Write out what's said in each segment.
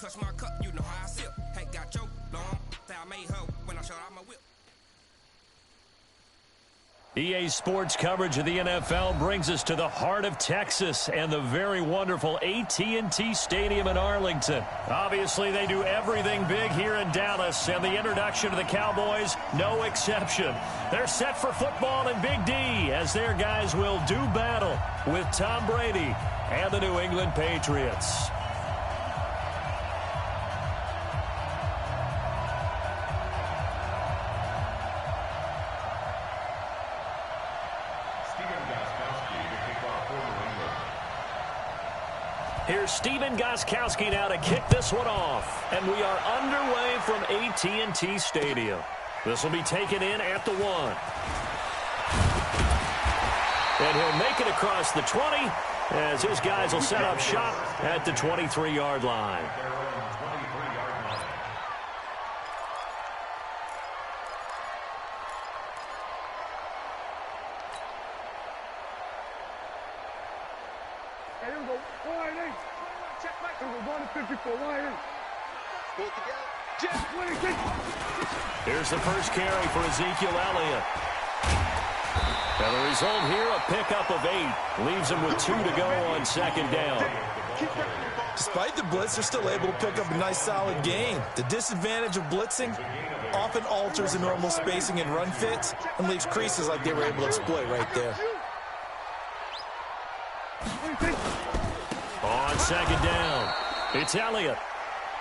touch my cup, you know how I sip. Hey, got your long, I made her when I showed out my whip. EA Sports coverage of the NFL brings us to the heart of Texas and the very wonderful AT&T Stadium in Arlington. Obviously, they do everything big here in Dallas, and the introduction to the Cowboys, no exception. They're set for football in Big D as their guys will do battle with Tom Brady and the New England Patriots. Here's Stephen Gostkowski now to kick this one off. And we are underway from AT&T Stadium. This will be taken in at the 1. And he'll make it across the 20 as his guys will set up shop at the 23-yard line. Here's the first carry for Ezekiel Elliott. And the result here, a pickup of 8. Leaves him with 2 to go on second down. Despite the blitz, they're still able to pick up a nice, solid gain. The disadvantage of blitzing often alters the normal spacing and run fits and leaves creases like they were able to exploit right there. On second down, it's Elliott.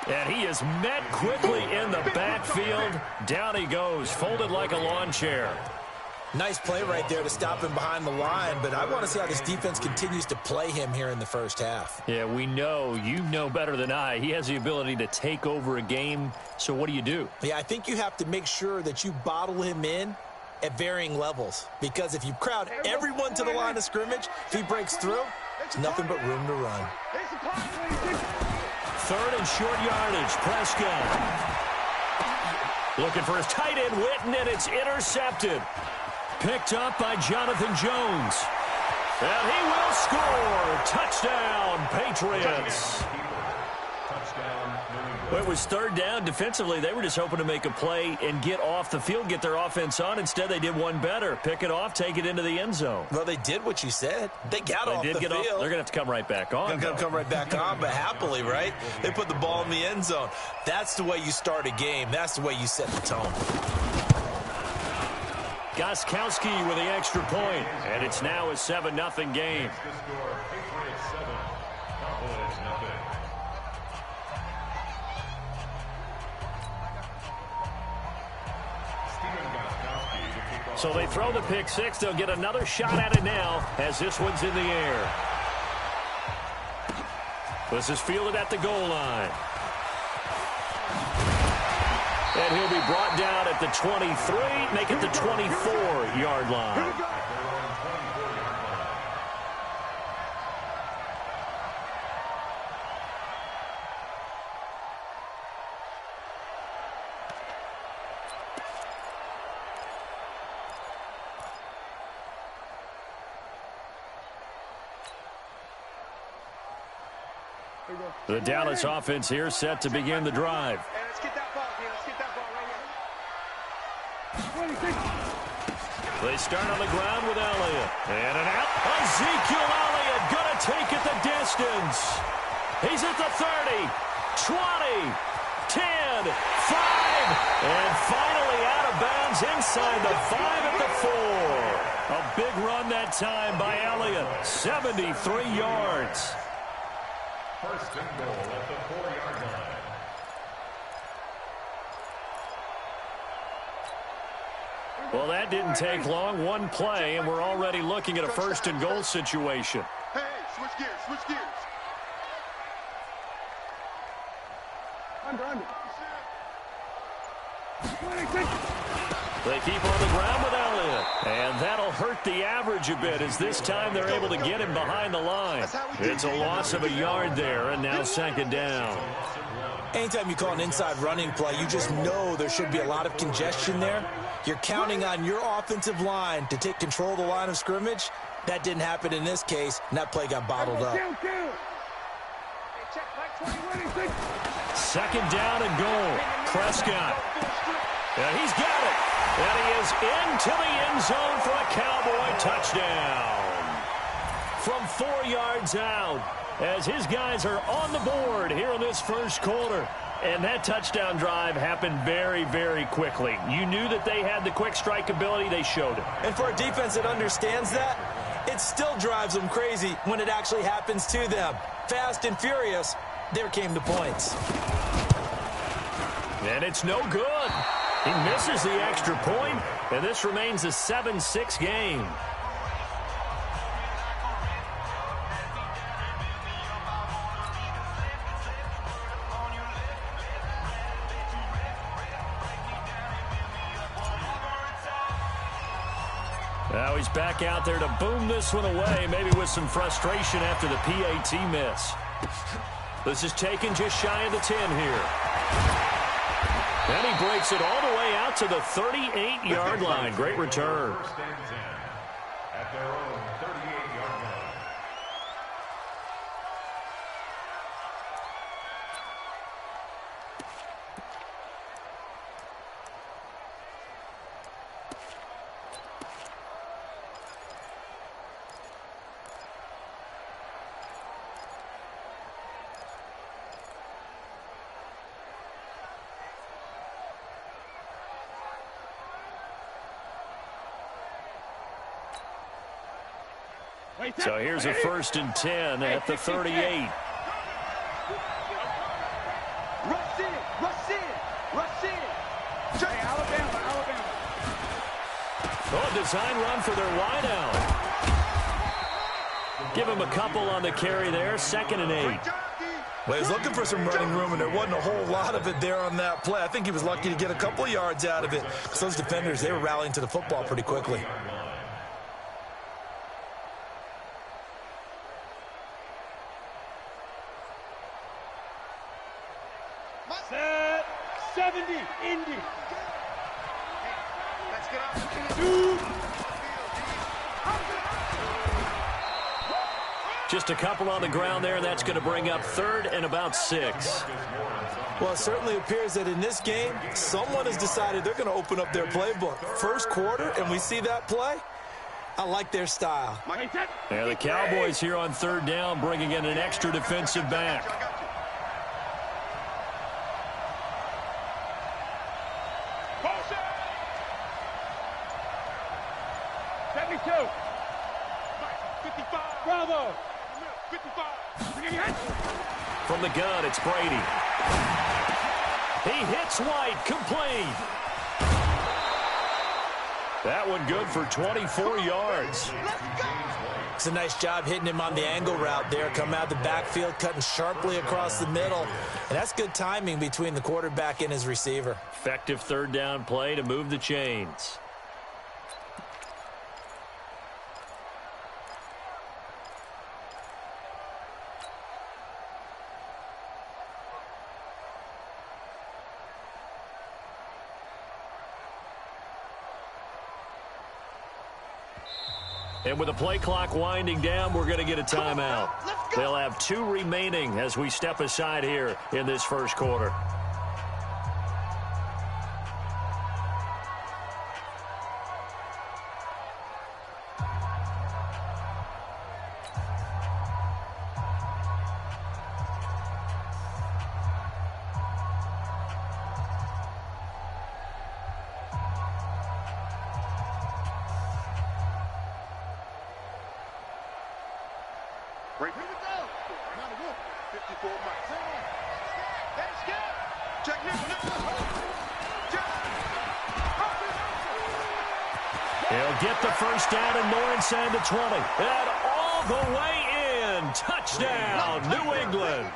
And he is met quickly in the backfield. Down he goes, folded like a lawn chair. Nice play right there to stop him behind the line, but I want to see how this defense continues to play him here in the first half. Yeah, we know. You know better than I. He has the ability to take over a game, so what do? Yeah, I think you have to make sure that you bottle him in at varying levels, because if you crowd everyone to the line of scrimmage, if he breaks through, it's nothing but room to run. Third and short yardage, Prescott. Looking for his tight end, Witten, and it's intercepted. Picked up by Jonathan Jones. And he will score. Touchdown, Patriots. Well, it was third down. Defensively, they were just hoping to make a play and get off the field, get their offense on. Instead, they did one better. Pick it off, take it into the end zone. Well, they did what you said. They got off the field. They're going to have to come right back on. They're going to come right back on, but happily, right? They put the ball in the end zone. That's the way you start a game. That's the way you set the tone. Gostkowski with the extra point, and it's now a 7-0 game. So they throw the pick six. They'll get another shot at it now as this one's in the air. This is fielded at the goal line. And he'll be brought down at the 23, make it the 24-yard line. The Dallas offense here set to begin the drive. Let's get that ball here. Let's get that ball right here. They start on the ground with Elliott. And an out. Ezekiel Elliott going to take it the distance. He's at the 30, 20, 10, 5, and finally out of bounds inside the 5 at the 4. A big run that time by Elliott. 73 yards. First and goal at the 4-yard line. Well, that didn't take long. One play, and we're already looking at a first and goal situation. Hey, switch gears, switch gears. Under. They keep on the ground with Elliott. And that'll hurt the average a bit as this time they're able to get him behind the line. It's a loss of a yard there, and now second down. Anytime you call an inside running play, you just know there should be a lot of congestion there. You're counting on your offensive line to take control of the line of scrimmage. That didn't happen in this case, and that play got bottled up. second down and goal. Prescott. And he's got it. And he is into the end zone for a Cowboy touchdown. From 4 yards out, as his guys are on the board here in this first quarter. And that touchdown drive happened very, very quickly. You knew that they had the quick strike ability. They showed it. And for a defense that understands that, it still drives them crazy when it actually happens to them. Fast and furious, there came the points. And it's no good. He misses the extra point, and this remains a 7-6 game. Now he's back out there to boom this one away, maybe with some frustration after the PAT miss. This is taken just shy of the 10 here. And he breaks it all the way out to the 38-yard line. Great return. First and 10 at their own 38-yard line. So here's a 1st and 10 at the 38. Rush in, rush in, rush in. Hey, Alabama. Oh, design run for their wideout. Give him a couple on the carry there. 2nd and 8. Well, he was looking for some running room, and there wasn't a whole lot of it there on that play. I think he was lucky to get a couple of yards out of it, because those defenders, they were rallying to the football pretty quickly. Set 70, Indy. Let's get up. Just a couple on the ground there, and that's going to bring up 3rd and about 6. Well, it certainly appears that in this game, someone has decided they're going to open up their playbook. First quarter, and we see that play. I like their style. Yeah, the Cowboys here on 3rd down, bringing in an extra defensive back. Bravo. From the gun, it's Brady. He hits White, complete. That one good for 24 yards. It's a nice job hitting him on the angle route there. Come out of the backfield, cutting sharply across the middle. And that's good timing between the quarterback and his receiver. Effective 3rd down play to move the chains. And with the play clock winding down, we're going to get a timeout. They'll have 2 remaining as we step aside here in this first quarter. Right. Here we go. 54 miles. Let's go. Check this. He'll get the first down and more inside the 20. And all the way in. Touchdown, New England.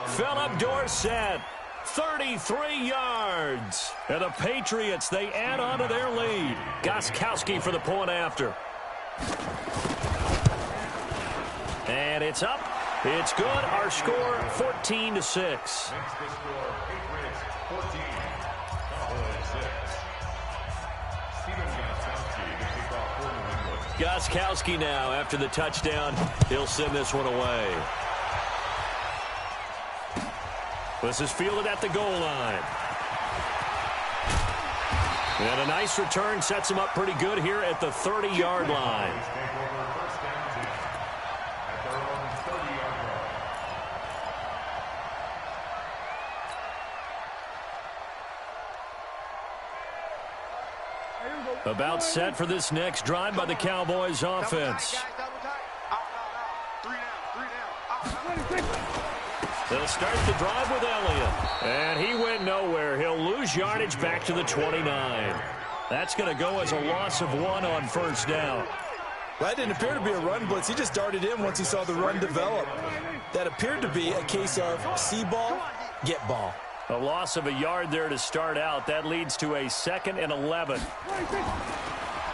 Philip Dorsett, 33 yards. And the Patriots, they add on to their lead. Gostkowski for the point after. And it's up. It's good. Our score, 14-6. Makes the score Patriots 14, Cowboys 6. Steven Gostkowski to kick off for New England. Gostkowski now, after the touchdown, he'll send this one away. This is fielded at the goal line. And a nice return sets him up pretty good here at the 30-yard line. About set for this next drive by the Cowboys offense. They'll start the drive with Elliott. And he went nowhere. He'll lose yardage back to the 29. That's going to go as a loss of 1 on first down. That didn't appear to be a run blitz. He just darted in once he saw the run develop. That appeared to be a case of see ball, get ball. A loss of a yard there to start out. That leads to a 2nd and 11.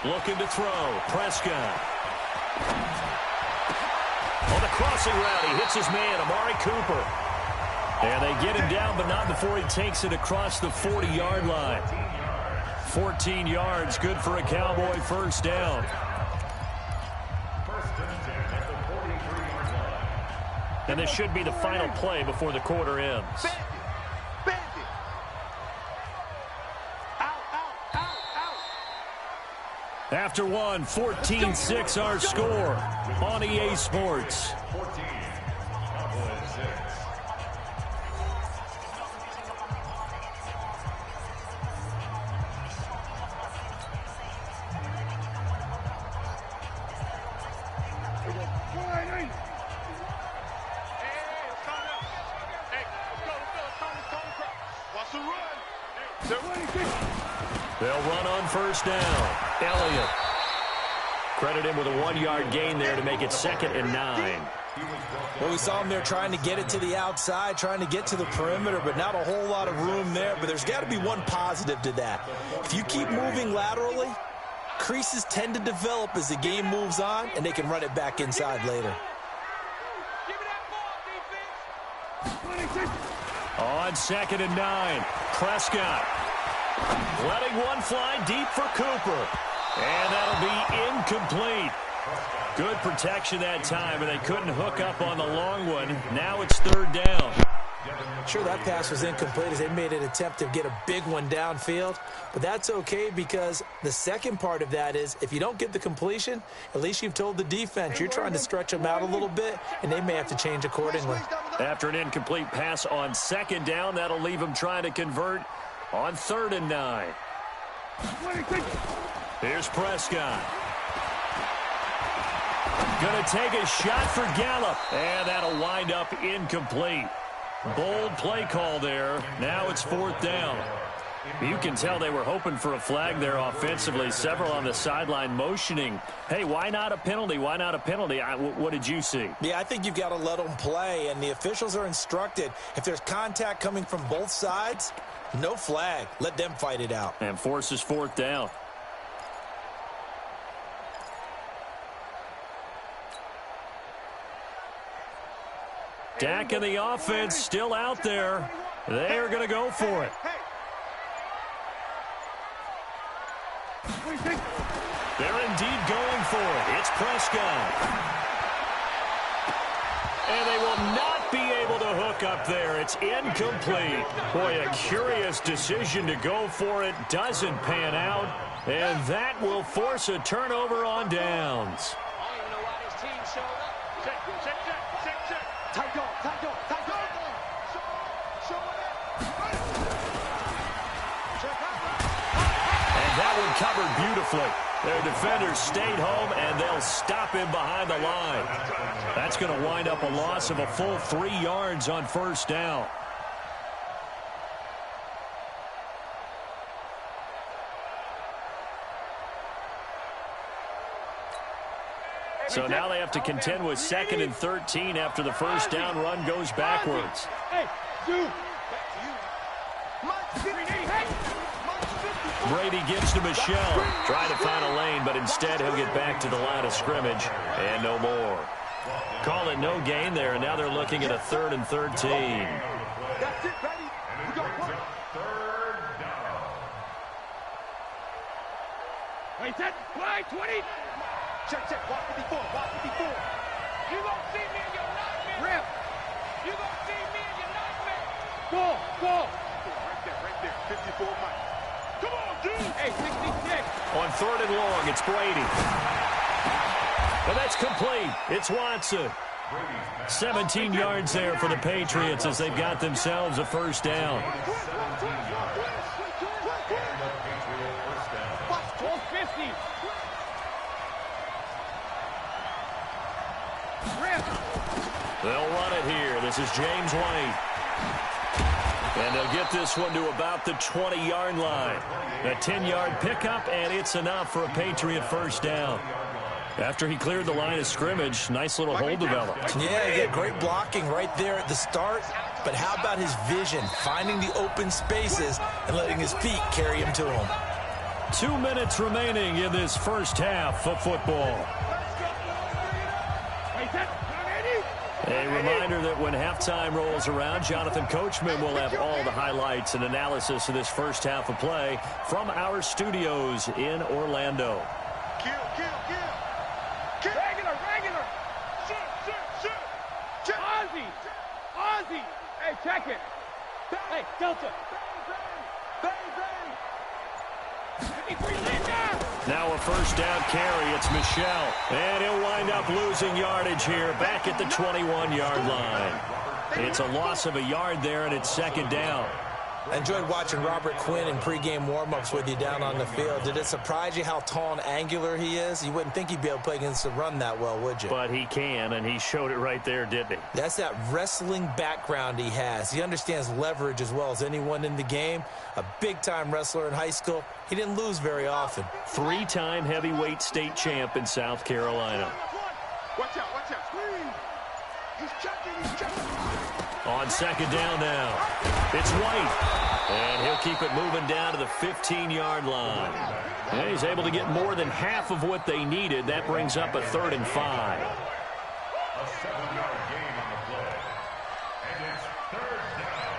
Looking to throw. Prescott. On the crossing route, he hits his man, Amari Cooper. And they get him down, but not before he takes it across the 40-yard line. 14 yards, good for a Cowboy first down. And this should be the final play before the quarter ends. After one, 14-6 our score on EA Sports. 14, Cowboys 6. They'll run on first down. Elliott. Credit him with a 1-yard gain there to make it 2nd and 9. Well, we saw him there trying to get it to the outside, trying to get to the perimeter, but not a whole lot of room there. But there's got to be one positive to that. If you keep moving laterally, creases tend to develop as the game moves on, and they can run it back inside later. On 2nd and 9, Prescott letting one fly deep for Cooper. And that'll be incomplete. Good protection that time, and they couldn't hook up on the long one. Now it's 3rd down. Sure, that pass was incomplete as they made an attempt to get a big one downfield. But that's okay because the second part of that is if you don't get the completion, at least you've told the defense you're trying to stretch them out a little bit, and they may have to change accordingly. After an incomplete pass on 2nd down, that'll leave them trying to convert on 3rd and 9. Here's Prescott. Going to take a shot for Gallup. And that'll wind up incomplete. Bold play call there. Now it's 4th down. You can tell they were hoping for a flag there offensively. Several on the sideline motioning. Hey, why not a penalty? Why not a penalty? What did you see? Yeah, I think you've got to let them play. And the officials are instructed, if there's contact coming from both sides, no flag. Let them fight it out. And forces 4th down. Dak and the offense still out there. They're going to go for it. They're indeed going for it. It's Prescott. And they will not be able to hook up there. It's incomplete. Boy, a curious decision to go for it. Doesn't pan out. And that will force a turnover on downs. I don't even know why this team showed up. Check. Tight dog. And that one covered beautifully. Their defenders stayed home, and they'll stop him behind the line. That's going to wind up a loss of a full 3 yards on first down. So now they have to contend with 2nd and 13 after the first down run goes backwards. Brady gives to Michelle. Trying to find a lane, but instead he'll get back to the line of scrimmage. And no more. Call it no gain there, and now they're looking at a 3rd and 13. That's it, baby. We got one. 3rd down. Wait, set. Play 20. Check. Walk 54. You gonna see me in your nightmare. Rip. You gonna see me in your nightmare. Go! Right there. 54 Mike. Come on, dude! Hey, 66! On 3rd and long, it's Brady. And that's complete. It's Watson. 17 yards there for the Patriots as they've got themselves a first down. 50. They'll run it here. This is James White. And they'll get this one to about the 20-yard line. A 10-yard pickup, and it's enough for a Patriot first down. After he cleared the line of scrimmage, nice little hole developed. Yeah, he got great blocking right there at the start. But how about his vision, finding the open spaces and letting his feet carry him to him? 2 minutes remaining in this first half of football. A reminder that when halftime rolls around, Jonathan Coachman will have all the highlights and analysis of this first half of play from our studios in Orlando. Kill. Regular. Shoot. Ozzy. Hey, check it. Hey, Delta. Now a first down carry. It's Michel. And he'll wind up losing yardage here back at the 21-yard line. It's a loss of a yard there, and it's second down. I enjoyed watching Robert Quinn in pregame warm-ups with you down on the field. Did it surprise you how tall and angular he is? You wouldn't think he'd be able to play against the run that well, would you? But he can, and he showed it right there, didn't he? That's that wrestling background he has. He understands leverage as well as anyone in the game. A big-time wrestler in high school. He didn't lose very often. 3-time heavyweight state champ in South Carolina. Watch out. He's checking. On second down now, it's White, and he'll keep it moving down to the 15-yard line. And he's able to get more than half of what they needed. That brings up a 3rd and 5. A 7-yard gain on the play. And it's 3rd down.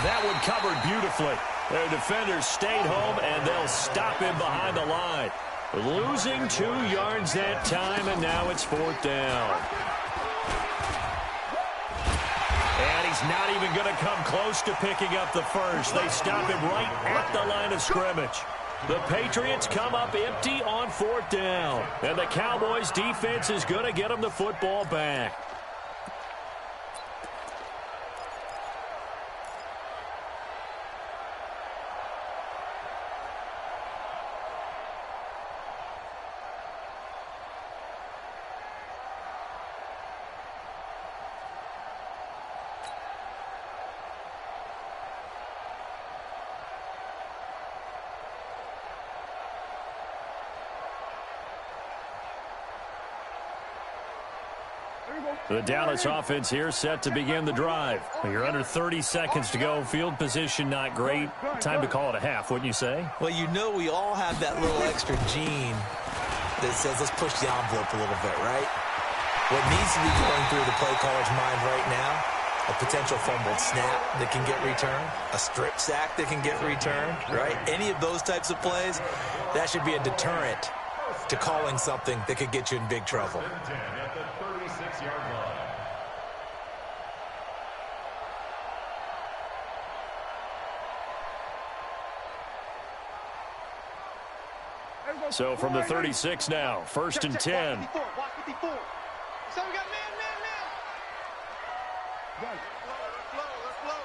That one covered beautifully. Their defenders stayed home, and they'll stop him behind the line. Losing 2 yards that time, and now it's 4th down. And he's not even going to come close to picking up the first. They stop him right at the line of scrimmage. The Patriots come up empty on 4th down. And the Cowboys' defense is going to get them the football back. The Dallas offense here set to begin the drive. You're under 30 seconds to go. Field position not great. Time to call it a half, wouldn't you say? Well, you know we all have that little extra gene that says let's push the envelope a little bit, right? What needs to be going through the play caller's mind right now, a potential fumbled snap that can get returned, a strip sack that can get returned, right? Any of those types of plays, that should be a deterrent to calling something that could get you in big trouble. At the 36-yard line. So from the 36 now, 1st and 10. Watch 54. So we got man. Let's flow.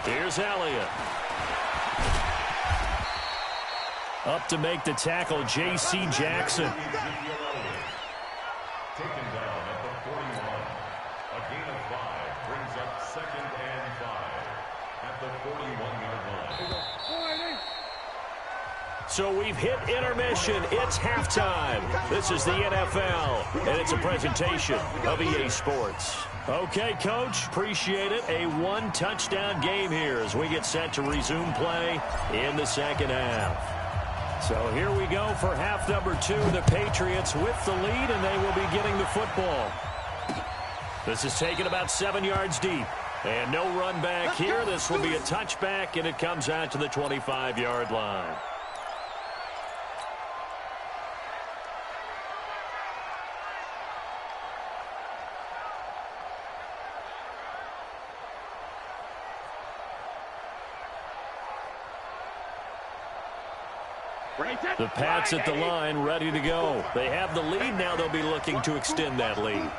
Here's Elliott. Up to make the tackle, J.C. Jackson. Taken down at the 41. A gain of 5 brings up 2nd and 5 at the 41-yard line. So we've hit intermission. It's halftime. This is the NFL, and it's a presentation of EA Sports. Okay, Coach, appreciate it. A 1-touchdown game here as we get set to resume play in the second half. So here we go for half number 2. The Patriots with the lead, and they will be getting the football. This is taken about 7 yards deep. And no run back here. This will be a touchback, and it comes out to the 25-yard line. The Pats at the line, ready to go. They have the lead. Now they'll be looking to extend that lead.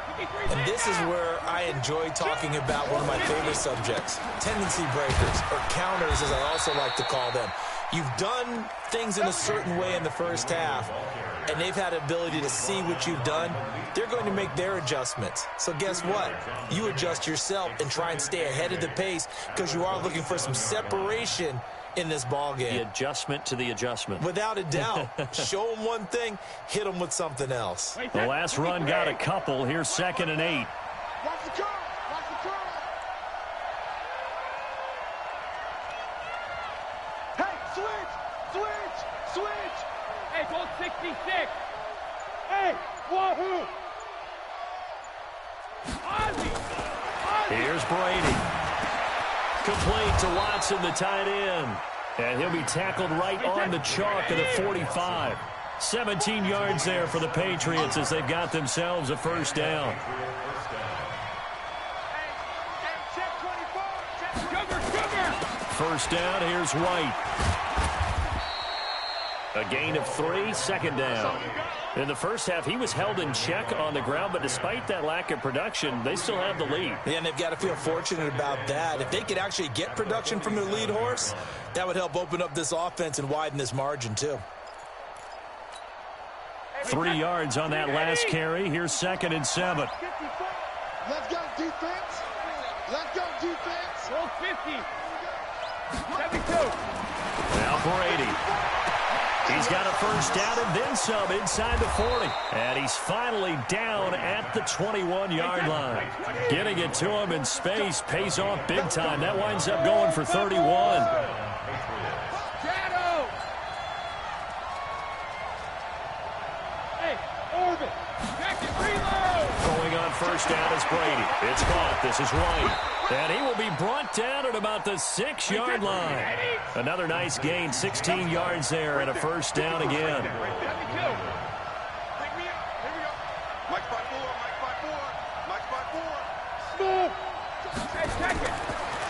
And this is where I enjoy talking about one of my favorite subjects, tendency breakers, or counters as I also like to call them. You've done things in a certain way in the first half, and they've had the ability to see what you've done. They're going to make their adjustments. So guess what? You adjust yourself and try and stay ahead of the pace because you are looking for some separation in this ball game. The adjustment to the adjustment. Without a doubt. Show them one thing, hit them with something else. The last run got a couple. Here's 2nd and 8. Watch the curve. Watch the curve. Hey, switch. Hey, go 66. Hey, wahoo. Ozzy. Here's Brady. Complete to Watson, the tight end. And he'll be tackled right on the chalk of the 45. 17 yards there for the Patriots as they've got themselves a first down. First down, here's White. A gain of 3, 2nd down. In the first half, he was held in check on the ground, but despite that lack of production, they still have the lead. Yeah, and they've got to feel fortunate about that. If they could actually get production from their lead horse, that would help open up this offense and widen this margin, too. 3 yards on that last carry. Here's 2nd and 7. Let's go, defense. Let's go, defense. Roll 50. 72. Now Brady. He's got a first down and then some inside the 40. And he's finally down at the 21-yard line. Getting it to him in space pays off big time. That winds up going for 31. Hey, Orbit. Going on first down is Brady. It's caught. This is White. And he will be brought down at about the 6-yard line. Another nice gain, 16 yards there, and a first down again.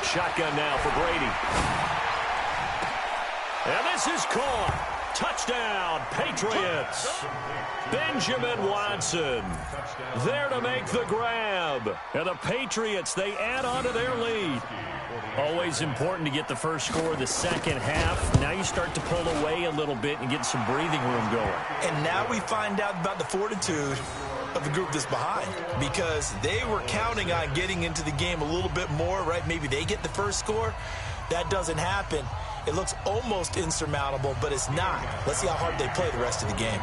Shotgun now for Brady. And this is caught. Touchdown, Patriots. Benjamin Watson there to make the grab. And the Patriots, they add on to their lead. Always important to get the first score of the second half. Now you start to pull away a little bit and get some breathing room going. And now we find out about the fortitude of the group that's behind, because they were counting on getting into the game a little bit more, right? Maybe they get the first score. That doesn't happen. It looks almost insurmountable, but it's not. Let's see how hard they play the rest of the game.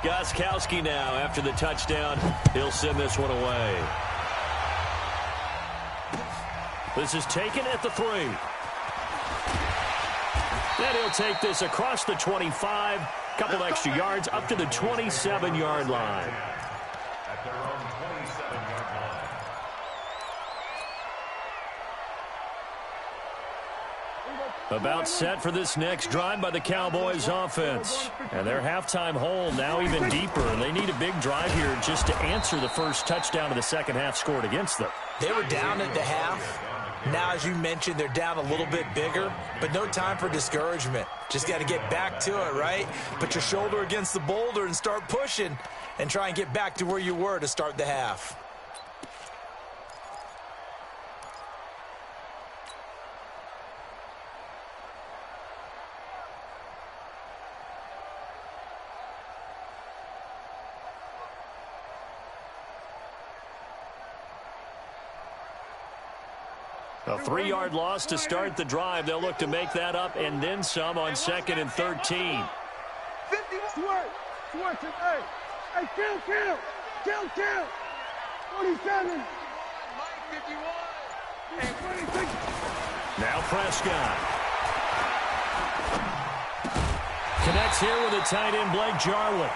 Gostkowski now after the touchdown. He'll send this one away. This is taken at the 3. Then he'll take this across the 25. Couple extra yards up to the 27-yard line. At their own 27-yard line. About set for this next drive by the Cowboys offense. And their halftime hole now even deeper. And they need a big drive here just to answer the first touchdown of the second half scored against them. They were down at the half. Now, as you mentioned, they're down a little bit bigger, but no time for discouragement. Just got to get back to it, right? Put your shoulder against the boulder and start pushing and try and get back to where you were to start the half. A 3-yard loss to start the drive. They'll look to make that up and then some on 2nd and 13. 50. Switch. Hey, kill. 47. Now Prescott. Connects here with a tight end, Blake Jarwin.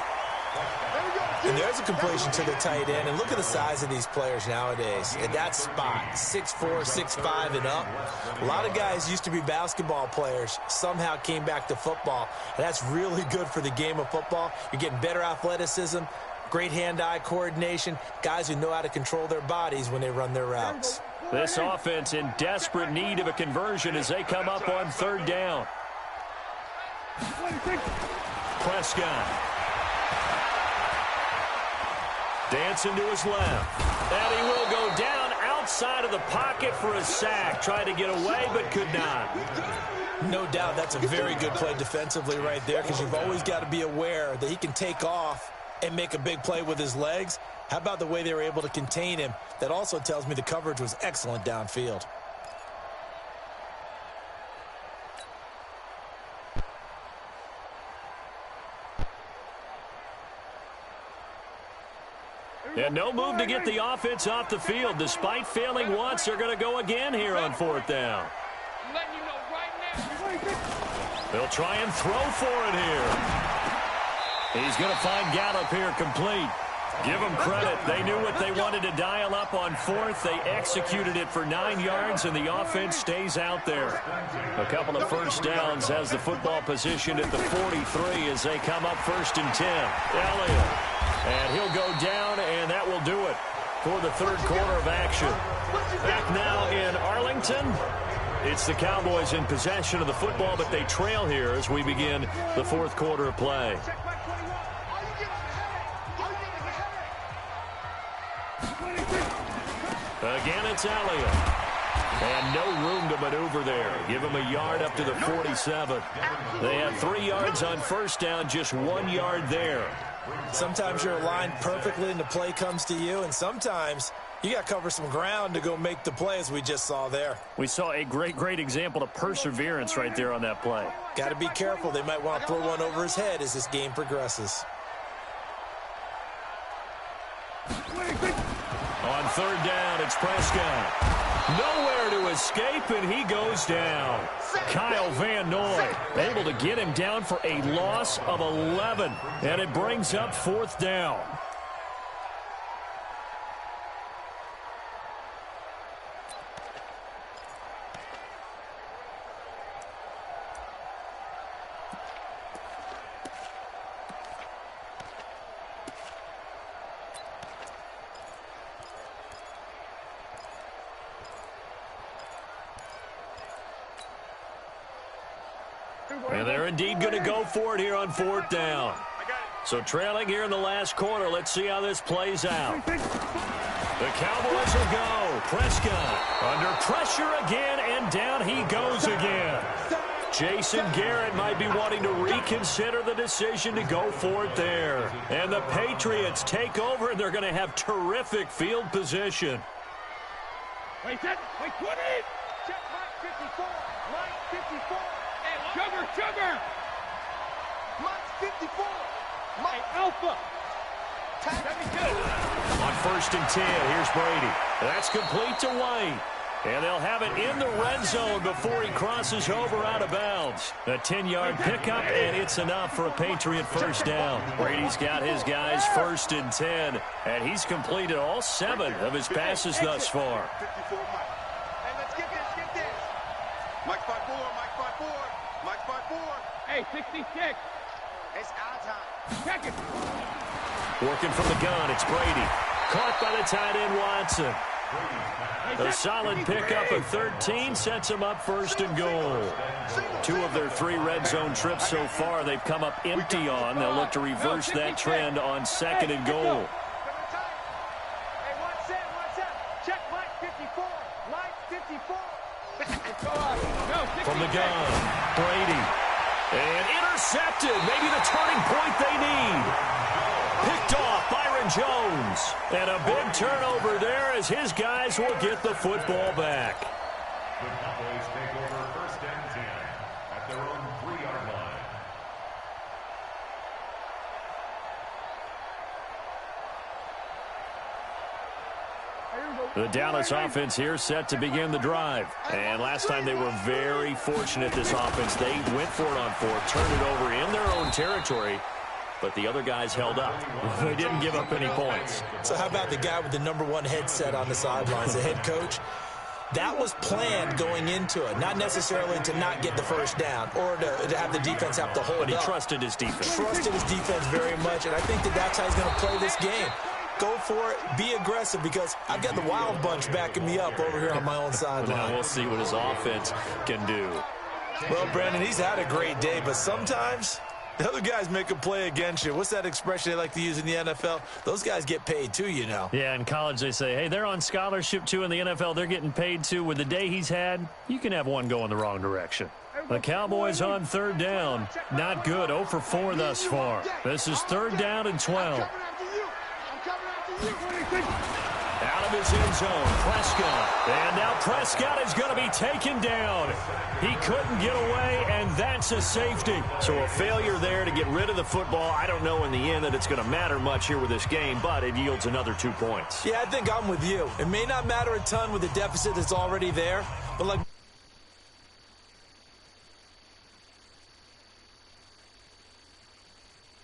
And there's a completion to the tight end. And look at the size of these players nowadays. At that spot, 6'4", 6'5", and up. A lot of guys used to be basketball players, somehow came back to football. And that's really good for the game of football. You're getting better athleticism, great hand-eye coordination, guys who know how to control their bodies when they run their routes. This offense in desperate need of a conversion as they come up on third down. Prescott. Dancing to his left. And he will go down outside of the pocket for a sack. Tried to get away, but could not. No doubt that's a very good play defensively right there, because you've always got to be aware that he can take off and make a big play with his legs. How about the way they were able to contain him? That also tells me the coverage was excellent downfield. And no move to get the offense off the field. Despite failing once, they're going to go again here on fourth down. They'll try and throw for it here. He's going to find Gallup here complete. Give them credit. They knew what they wanted to dial up on fourth. They executed it for 9 yards, and the offense stays out there. A couple of first downs has the football position at the 43 as they come up 1st and 10. Elliott. And he'll go down, and that will do it for the third quarter of action. Back now in Arlington. It's the Cowboys in possession of the football, but they trail here as we begin the fourth quarter of play. Again, it's Elliott. And no room to maneuver there. Give him a yard up to the 47. They have 3 yards on first down, just 1 yard there. Sometimes you're aligned perfectly and the play comes to you, and sometimes you got to cover some ground to go make the play, as we just saw there. We saw a great example of perseverance right there on that play. Got to be careful. They might want to throw one over his head as this game progresses. On third down, it's Prescott. Nowhere to escape, and he goes down. Kyle Van Noy able to get him down for a loss of 11, and it brings up fourth down. And they're indeed going to go for it here on fourth down. So trailing here in the last quarter, let's see how this plays out. The Cowboys will go. Prescott under pressure again, and down he goes again. Jason Garrett might be wanting to reconsider the decision to go for it there. And the Patriots take over, and they're going to have terrific field position. Wait, 20. Check Mike 54. Mike 54. Sugar. Mike 54. Mike Alpha. On 1st and 10, here's Brady. That's complete to White. And they'll have it in the red zone before he crosses over out of bounds. A 10-yard pickup, and it's enough for a Patriot first down. Brady's got his guys 1st and 10, and he's completed all 7 of his passes thus far. 54 Mike. Hey, let's get this. Mike 54. Mike 54. Hey, 66. It's our time. Check it. Working from the gun, it's Brady. Caught by the tight end, Watson. A solid pickup of 13 sets him up 1st and goal. 2 of their 3 red zone trips so far they've come up empty on. They'll look to reverse that trend on 2nd and goal. Hey, what's up? Check Mike 54. Mike 54. From the gun, Brady. And intercepted. Maybe the turning point they need. Picked off Byron Jones. And a big turnover there as his guys will get the football back. The Cowboys take over 1st and 10 at their own 3-yard line. The Dallas offense here set to begin the drive. And last time they were very fortunate, this offense. They went for it on fourth, turned it over in their own territory, but the other guys held up. They didn't give up any points. So how about the guy with the #1 headset on the sidelines, the head coach? That was planned going into it, not necessarily to not get the first down or to have the defense have to hold up. But he trusted his defense. Trusted his defense very much, and I think that's how he's going to play this game. Go for it. Be aggressive, because I've got the Wild Bunch backing me up over here on my own sideline. Now we'll see what his offense can do. Well, Brandon, he's had a great day, but sometimes the other guys make a play against you. What's that expression they like to use in the NFL? Those guys get paid too, you know. Yeah, in college they say, hey, they're on scholarship too. In the NFL, they're getting paid too. With the day he's had, you can have one go in the wrong direction. The Cowboys on third down. Not good. 0 for 4 thus far. This is 3rd down and 12. Out of his end zone, Prescott. And now Prescott is going to be taken down. He couldn't get away, and that's a safety. So a failure there to get rid of the football. I don't know in the end that it's going to matter much here with this game, but it yields another 2 points. Yeah, I think I'm with you. It may not matter a ton with the deficit that's already there, but like